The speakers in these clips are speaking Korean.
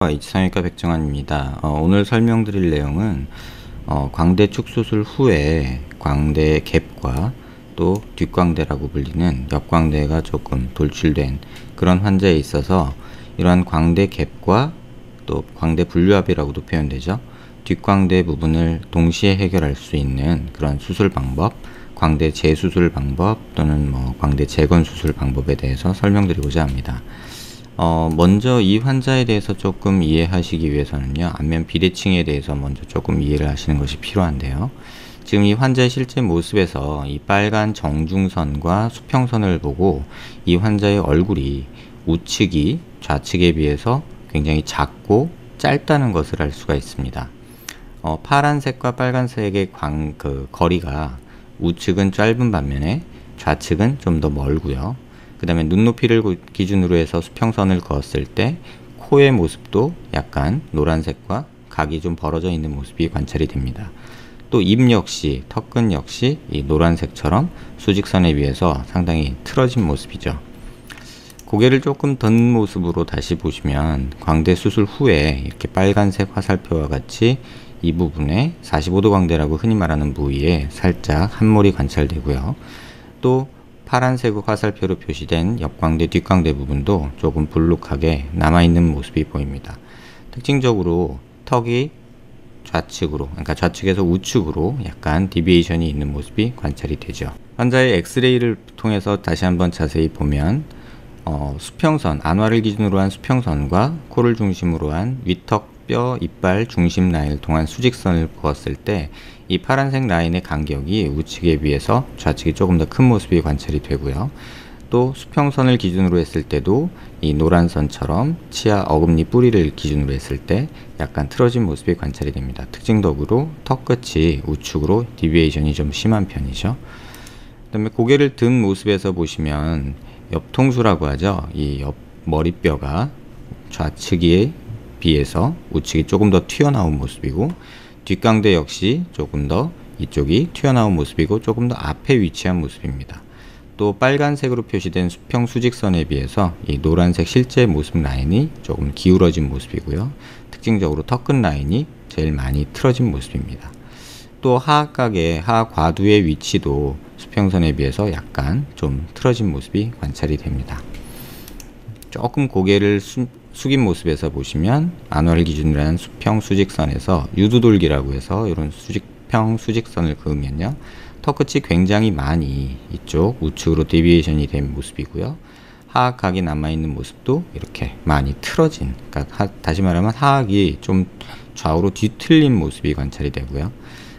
H상외과 백정환입니다. 오늘 설명드릴 내용은 광대 축수술 후에 광대 갭과 또 뒷광대라고 불리는 옆광대가 조금 돌출된 그런 환자에 있어서 이러한 광대 갭과 또 광대 분류압이라고도 표현되죠. 뒷광대 부분을 동시에 해결할 수 있는 그런 수술 방법, 광대 재수술 방법 또는 광대 재건 수술 방법에 대해서 설명드리고자 합니다. 먼저 이 환자에 대해서 조금 이해하시기 위해서는요, 안면 비대칭에 대해서 먼저 조금 이해를 하시는 것이 필요한데요. 지금 이 환자의 실제 모습에서 이 빨간 정중선과 수평선을 보고 이 환자의 얼굴이 우측이 좌측에 비해서 굉장히 작고 짧다는 것을 알 수가 있습니다. 파란색과 빨간색의 거리가 우측은 짧은 반면에 좌측은 좀 더 멀고요. 그 다음에 눈높이를 기준으로 해서 수평선을 그었을 때 코의 모습도 약간 노란색과 각이 좀 벌어져 있는 모습이 관찰이 됩니다. 또 입 역시, 턱근 역시 이 노란색처럼 수직선에 비해서 상당히 틀어진 모습이죠. 고개를 조금 든 모습으로 다시 보시면 광대 수술 후에 이렇게 빨간색 화살표와 같이 이 부분에 45도 광대라고 흔히 말하는 부위에 살짝 함몰이 관찰되고요. 또 파란색 화살표로 표시된 옆광대, 뒷광대 부분도 조금 불룩하게 남아있는 모습이 보입니다. 특징적으로 턱이 좌측으로, 그러니까 좌측에서 우측으로 약간 디비에이션이 있는 모습이 관찰이 되죠. 환자의 엑스레이를 통해서 다시 한번 자세히 보면 수평선, 안화를 기준으로 한 수평선과 코를 중심으로 한 위턱 뼈, 이빨 중심 라인을 통한 수직선을 그었을 때 이 파란색 라인의 간격이 우측에 비해서 좌측이 조금 더 큰 모습이 관찰이 되고요. 또 수평선을 기준으로 했을 때도 이 노란선처럼 치아 어금니 뿌리를 기준으로 했을 때 약간 틀어진 모습이 관찰이 됩니다. 특징적으로 턱 끝이 우측으로 디비에이션이 좀 심한 편이죠. 그 다음에 고개를 든 모습에서 보시면 옆통수라고 하죠. 이 옆 머리뼈가 좌측에 비해서 우측이 조금 더 튀어나온 모습이고, 뒷광대 역시 조금 더 이쪽이 튀어나온 모습이고 조금 더 앞에 위치한 모습입니다. 또 빨간색으로 표시된 수평 수직선에 비해서 이 노란색 실제 모습 라인이 조금 기울어진 모습이고요. 특징적으로 턱끝 라인이 제일 많이 틀어진 모습입니다. 또 하악각의 하악과두의 위치도 수평선에 비해서 약간 좀 틀어진 모습이 관찰이 됩니다. 조금 고개를 숙인 모습에서 보시면 안화를 기준으로 한 수평 수직선에서 유두돌기라고 해서 이런 수평 수직선을 그으면요, 턱끝이 굉장히 많이 이쪽 우측으로 데비에이션이 된 모습이고요. 하악각이 남아있는 모습도 이렇게 많이 틀어진, 그러니까 다시 말하면 하악이 좀 좌우로 뒤틀린 모습이 관찰이 되고요.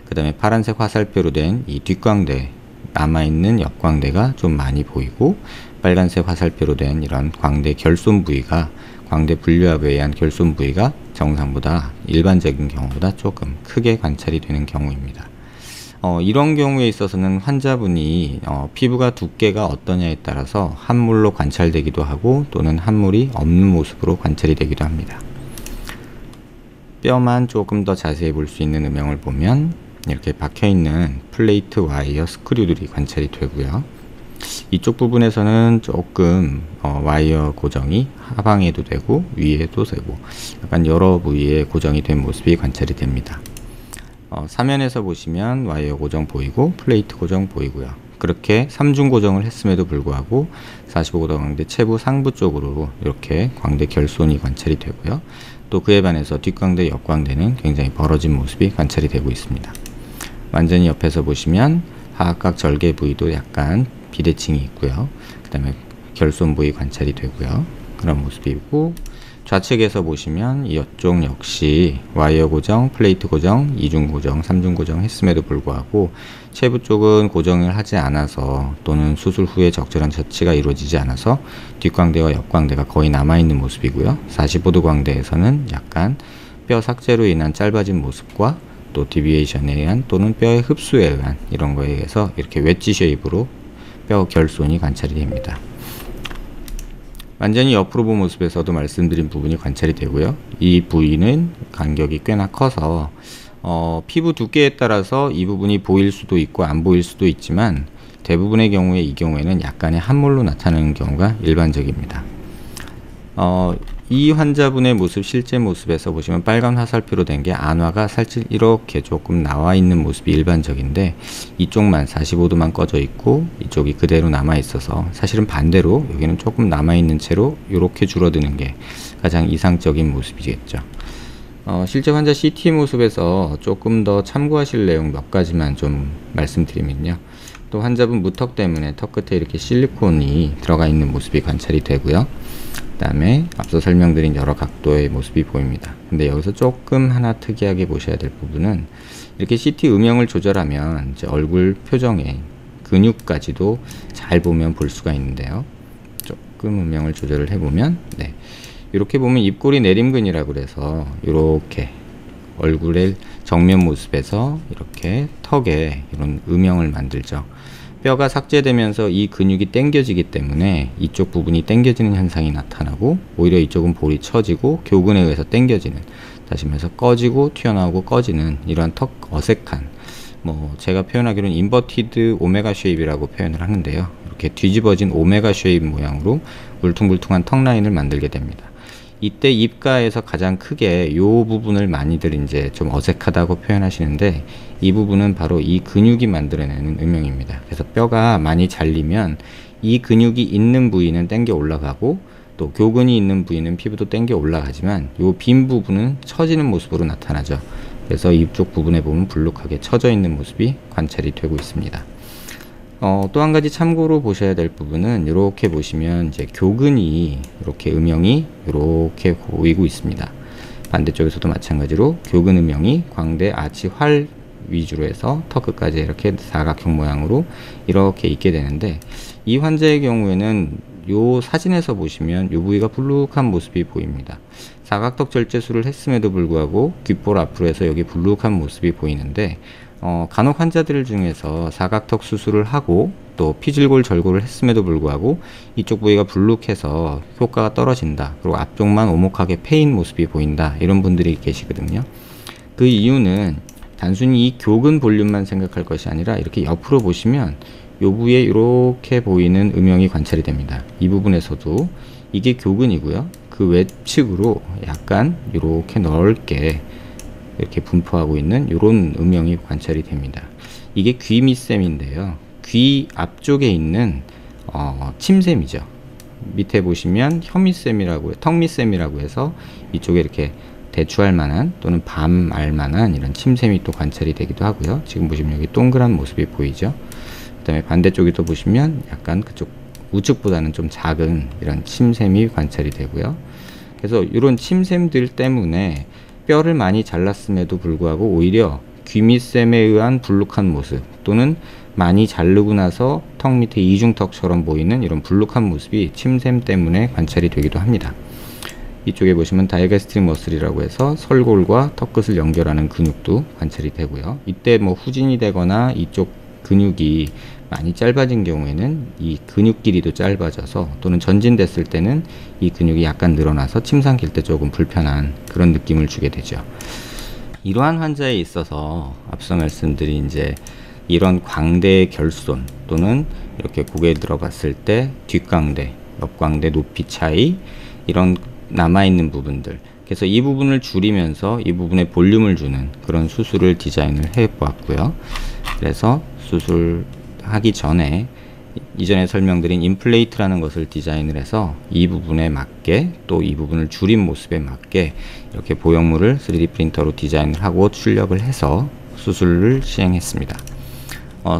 그 다음에 파란색 화살표로 된 이 뒷광대, 남아있는 옆광대가 좀 많이 보이고, 빨간색 화살표로 된 이런 광대 결손 부위가, 광대 분류압에 의한 결손 부위가 정상보다, 일반적인 경우보다 조금 크게 관찰이 되는 경우입니다. 이런 경우에 있어서는 환자분이 피부가 두께가 어떠냐에 따라서 함몰로 관찰되기도 하고 또는 함몰이 없는 모습으로 관찰이 되기도 합니다. 뼈만 조금 더 자세히 볼 수 있는 음영을 보면 이렇게 박혀있는 플레이트 와이어 스크류들이 관찰이 되고요. 이쪽 부분에서는 조금 와이어 고정이 하방에도 되고 위에도 되고 약간 여러 부위에 고정이 된 모습이 관찰이 됩니다. 사면에서 보시면 와이어 고정 보이고 플레이트 고정 보이고요. 그렇게 3중 고정을 했음에도 불구하고 45도 광대 체부 상부 쪽으로 이렇게 광대 결손이 관찰이 되고요. 또 그에 반해서 뒷광대, 옆광대는 굉장히 벌어진 모습이 관찰이 되고 있습니다. 완전히 옆에서 보시면 하악각 절개 부위도 약간 비대칭이 있고요. 그 다음에 결손 부위 관찰이 되고요. 그런 모습이고, 좌측에서 보시면 이쪽 역시 와이어 고정, 플레이트 고정, 2중 고정, 3중 고정 했음에도 불구하고 체부 쪽은 고정을 하지 않아서 또는 수술 후에 적절한 처치가 이루어지지 않아서 뒷광대와 옆광대가 거의 남아있는 모습이고요. 45도 광대에서는 약간 뼈 삭제로 인한 짧아진 모습과 또 디비에이션에 의한 또는 뼈의 흡수에 의한 이런 거에 의해서 이렇게 웨지 쉐입으로 뼈 결손이 관찰이 됩니다. 완전히 옆으로 본 모습에서도 말씀드린 부분이 관찰이 되고요. 이 부위는 간격이 꽤나 커서 피부 두께에 따라서 이 부분이 보일 수도 있고 안 보일 수도 있지만 대부분의 경우에 이 경우에는 약간의 함몰로 나타나는 경우가 일반적입니다. 이 환자분의 모습, 실제 모습에서 보시면 빨간 화살표로 된 게 안화가 살짝 이렇게 조금 나와 있는 모습이 일반적인데, 이쪽만 45도만 꺼져 있고 이쪽이 그대로 남아 있어서, 사실은 반대로 여기는 조금 남아 있는 채로 이렇게 줄어드는 게 가장 이상적인 모습이겠죠. 실제 환자 CT 모습에서 조금 더 참고하실 내용 몇 가지만 좀 말씀드리면요. 또 환자분 무턱 때문에 턱 끝에 이렇게 실리콘이 들어가 있는 모습이 관찰이 되고요. 그 다음에 앞서 설명드린 여러 각도의 모습이 보입니다. 근데 여기서 조금 하나 특이하게 보셔야 될 부분은, 이렇게 CT 음영을 조절하면 이제 얼굴 표정의 근육까지도 잘 보면 볼 수가 있는데요. 조금 음영을 조절을 해보면, 네, 이렇게 보면 입꼬리 내림근이라고 그래서 이렇게 얼굴의 정면 모습에서 이렇게 턱에 이런 음영을 만들죠. 뼈가 삭제되면서 이 근육이 당겨지기 때문에 이쪽 부분이 당겨지는 현상이 나타나고, 오히려 이쪽은 볼이 처지고 교근에 의해서 당겨지는, 다시 말해서 꺼지고 튀어나오고 꺼지는 이러한 턱 어색한, 제가 표현하기로는 인버티드 오메가 쉐입이라고 표현을 하는데요. 이렇게 뒤집어진 오메가 쉐입 모양으로 울퉁불퉁한 턱 라인을 만들게 됩니다. 이때 입가에서 가장 크게 이 부분을 많이들 이제 좀 어색하다고 표현하시는데, 이 부분은 바로 이 근육이 만들어내는 음영입니다. 그래서 뼈가 많이 잘리면 이 근육이 있는 부위는 당겨 올라가고, 또 교근이 있는 부위는 피부도 당겨 올라가지만 이 빈 부분은 처지는 모습으로 나타나죠. 그래서 이쪽 부분에 보면 불룩하게 처져 있는 모습이 관찰이 되고 있습니다. 또 한 가지 참고로 보셔야 될 부분은, 이렇게 보시면 이제 교근이 이렇게 음영이 이렇게 보이고 있습니다. 반대쪽에서도 마찬가지로 교근 음영이 광대 아치 활 위주로 해서 턱 끝까지 이렇게 사각형 모양으로 이렇게 있게 되는데, 이 환자의 경우에는 요 사진에서 보시면 요 부위가 불룩한 모습이 보입니다. 사각턱 절제술을 했음에도 불구하고 귓볼 앞으로 해서 여기 불룩한 모습이 보이는데, 간혹 환자들 중에서 사각턱 수술을 하고 또 피질골 절골을 했음에도 불구하고 이쪽 부위가 불룩해서 효과가 떨어진다, 그리고 앞쪽만 오목하게 패인 모습이 보인다, 이런 분들이 계시거든요. 그 이유는 단순히 이 교근 볼륨만 생각할 것이 아니라, 이렇게 옆으로 보시면 요 부위에 이렇게 보이는 음영이 관찰이 됩니다. 이 부분에서도 이게 교근이고요. 그 외측으로 약간 이렇게 넓게 이렇게 분포하고 있는 이런 음영이 관찰이 됩니다. 이게 귀 밑샘인데요. 귀 앞쪽에 있는 침샘이죠. 밑에 보시면 혀 밑샘이라고, 턱 밑샘이라고 해서 이쪽에 이렇게 대추할 만한 또는 밤알 만한 이런 침샘이 또 관찰이 되기도 하고요. 지금 보시면 여기 동그란 모습이 보이죠. 그 다음에 반대쪽에도 보시면 약간 그쪽 우측보다는 좀 작은 이런 침샘이 관찰이 되고요. 그래서 이런 침샘들 때문에 뼈를 많이 잘랐음에도 불구하고 오히려 귀 밑샘에 의한 불룩한 모습, 또는 많이 자르고 나서 턱 밑에 이중턱처럼 보이는 이런 불룩한 모습이 침샘 때문에 관찰이 되기도 합니다. 이쪽에 보시면 다이게스트릭 머슬이라고 해서 설골과 턱끝을 연결하는 근육도 관찰이 되고요. 이때 후진이 되거나 이쪽 근육이 많이 짧아진 경우에는 이 근육 길이도 짧아져서, 또는 전진됐을 때는 이 근육이 약간 늘어나서 침 삼킬 때 조금 불편한 그런 느낌을 주게 되죠. 이러한 환자에 있어서 앞서 말씀드린 이제 이런 광대의 결손, 또는 이렇게 고개 들어봤을 때 뒷광대, 옆광대 높이 차이, 이런 남아있는 부분들, 그래서 이 부분을 줄이면서 이 부분에 볼륨을 주는 그런 수술을 디자인을 해 보았고요. 그래서 수술하기 전에 이전에 설명드린 임플레이트라는 것을 디자인을 해서 이 부분에 맞게, 또 이 부분을 줄인 모습에 맞게 이렇게 보형물을 3D 프린터로 디자인을 하고 출력을 해서 수술을 시행했습니다.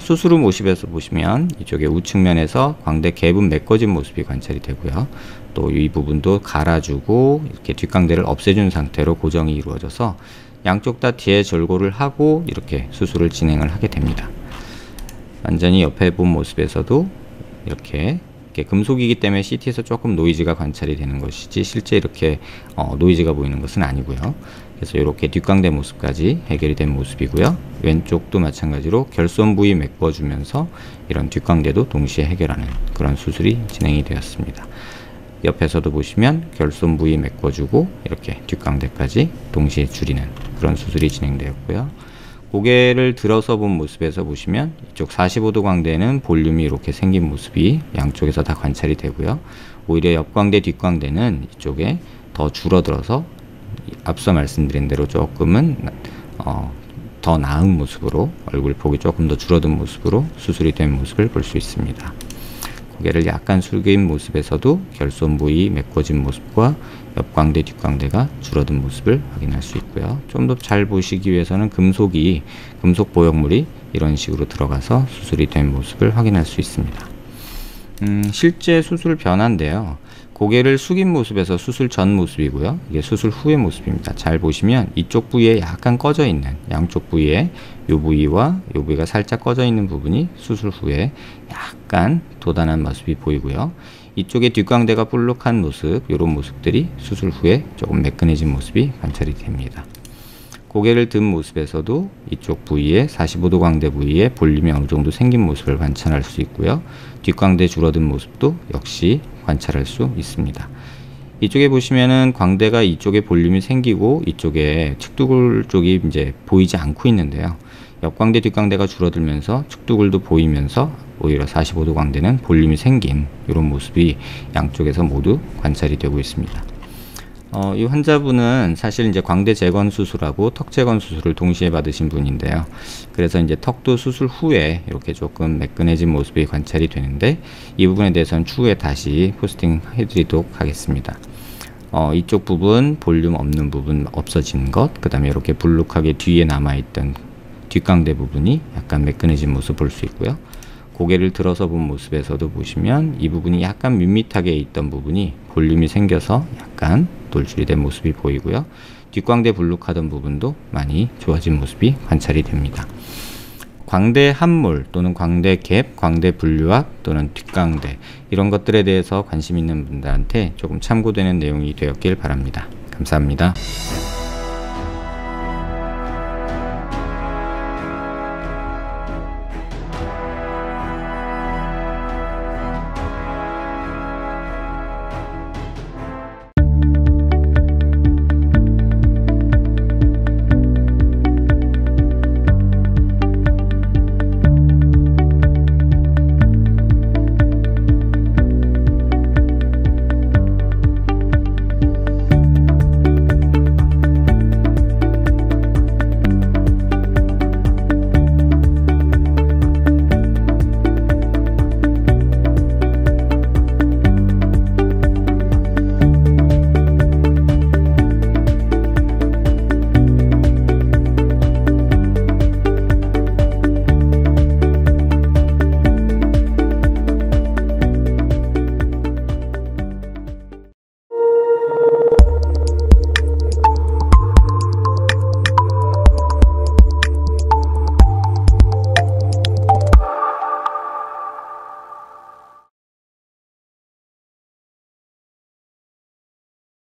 수술 후 모습에서 보시면 이쪽에 우측면에서 광대 갭은 메꿔진 모습이 관찰이 되고요. 또 이 부분도 갈아주고 이렇게 뒷광대를 없애준 상태로 고정이 이루어져서 양쪽 다 뒤에 절골을 하고 이렇게 수술을 진행을 하게 됩니다. 완전히 옆에 본 모습에서도 이렇게 금속이기 때문에 CT에서 조금 노이즈가 관찰이 되는 것이지, 실제 이렇게 노이즈가 보이는 것은 아니고요. 그래서 이렇게 뒷광대 모습까지 해결이 된 모습이고요. 왼쪽도 마찬가지로 결손 부위 메꿔주면서 이런 뒷광대도 동시에 해결하는 그런 수술이 진행이 되었습니다. 옆에서도 보시면 결손 부위 메꿔주고 이렇게 뒷광대까지 동시에 줄이는 그런 수술이 진행되었고요. 고개를 들어서 본 모습에서 보시면 이쪽 45도 광대는 볼륨이 이렇게 생긴 모습이 양쪽에서 다 관찰이 되고요. 오히려 옆광대 뒷광대는 이쪽에 더 줄어들어서 앞서 말씀드린 대로 조금은 더 나은 모습으로, 얼굴 폭이 조금 더 줄어든 모습으로 수술이 된 모습을 볼 수 있습니다. 고개를 약간 숙인 모습에서도 결손 부위 메꿔진 모습과 옆광대, 뒷광대가 줄어든 모습을 확인할 수 있고요. 좀 더 잘 보시기 위해서는 금속 보형물이 이런 식으로 들어가서 수술이 된 모습을 확인할 수 있습니다. 실제 수술 변화인데요. 고개를 숙인 모습에서 수술 전 모습이고요. 이게 수술 후의 모습입니다. 잘 보시면 이쪽 부위에 약간 꺼져 있는, 양쪽 부위에 이 부위와 이 부위가 살짝 꺼져 있는 부분이 수술 후에 약간 돋아난 모습이 보이고요. 이쪽에 뒷광대가 볼록한 모습, 이런 모습들이 수술 후에 조금 매끈해진 모습이 관찰이 됩니다. 고개를 든 모습에서도 이쪽 부위에 45도 광대 부위에 볼륨이 어느 정도 생긴 모습을 관찰할 수 있고요. 뒷광대 줄어든 모습도 역시 관찰할 수 있습니다. 이쪽에 보시면은 광대가 이쪽에 볼륨이 생기고 이쪽에 측두굴 쪽이 이제 보이지 않고 있는데요. 옆광대, 뒷광대가 줄어들면서 측두굴도 보이면서 오히려 45도 광대는 볼륨이 생긴 이런 모습이 양쪽에서 모두 관찰이 되고 있습니다. 이 환자분은 사실 이제 광대 재건 수술하고 턱 재건 수술을 동시에 받으신 분인데요. 그래서 이제 턱도 수술 후에 이렇게 조금 매끈해진 모습이 관찰이 되는데, 이 부분에 대해서는 추후에 다시 포스팅 해드리도록 하겠습니다. 이쪽 부분 볼륨 없는 부분 없어진 것, 그 다음에 이렇게 불룩하게 뒤에 남아있던 뒷광대 부분이 약간 매끈해진 모습 볼 수 있고요. 고개를 들어서 본 모습에서도 보시면 이 부분이 약간 밋밋하게 있던 부분이 볼륨이 생겨서 약간 돌출이 된 모습이 보이고요. 뒷광대 불룩하던 부분도 많이 좋아진 모습이 관찰이 됩니다. 광대 함몰 또는 광대 갭, 광대 분류학 또는 뒷광대, 이런 것들에 대해서 관심 있는 분들한테 조금 참고되는 내용이 되었길 바랍니다. 감사합니다.